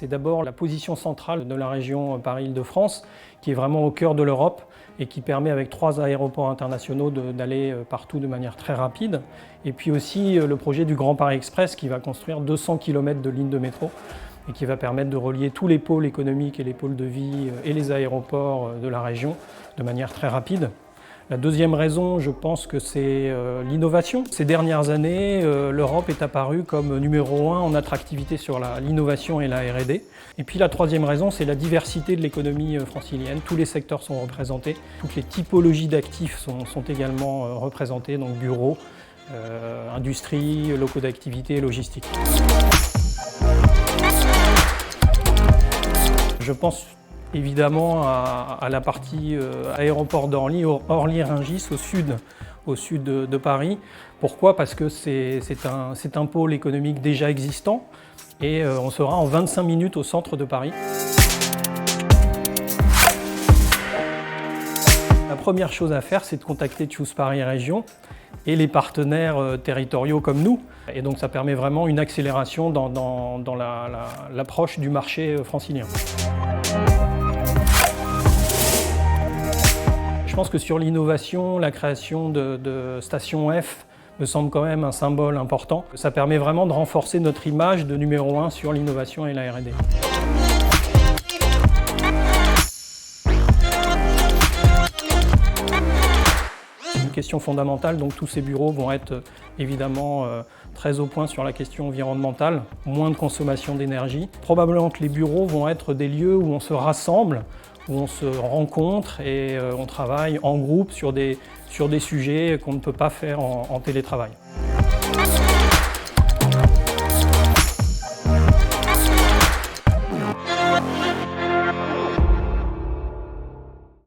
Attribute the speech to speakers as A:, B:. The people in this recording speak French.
A: C'est d'abord la position centrale de la région Paris-Île-de-France, qui est vraiment au cœur de l'Europe et qui permet avec 3 aéroports internationaux d'aller partout de manière très rapide. Et puis aussi le projet du Grand Paris Express qui va construire 200 km de lignes de métro et qui va permettre de relier tous les pôles économiques et les pôles de vie et les aéroports de la région de manière très rapide. La deuxième raison, je pense que c'est l'innovation. Ces dernières années, l'Europe est apparue comme numéro 1 en attractivité sur l'innovation et la R&D. Et puis la troisième raison, c'est la diversité de l'économie francilienne. Tous les secteurs sont représentés, toutes les typologies d'actifs sont également représentées, donc bureaux, industrie, locaux d'activité et logistique. Je pense évidemment à la partie aéroport d'Orly, Orly-Rungis au sud de Paris. Pourquoi? Parce que c'est un pôle économique déjà existant et on sera en 25 minutes au centre de Paris. La première chose à faire, c'est de contacter Choose Paris Région et les partenaires territoriaux comme nous. Et donc ça permet vraiment une accélération dans l'approche du marché francilien. Je pense que sur l'innovation, la création de Station F me semble quand même un symbole important. Ça permet vraiment de renforcer notre image de numéro 1 sur l'innovation et la R&D. Une question fondamentale, donc tous ces bureaux vont être évidemment très au point sur la question environnementale, moins de consommation d'énergie. Probablement que les bureaux vont être des lieux où on se rassemble, où on se rencontre et on travaille en groupe sur des sujets qu'on ne peut pas faire en télétravail.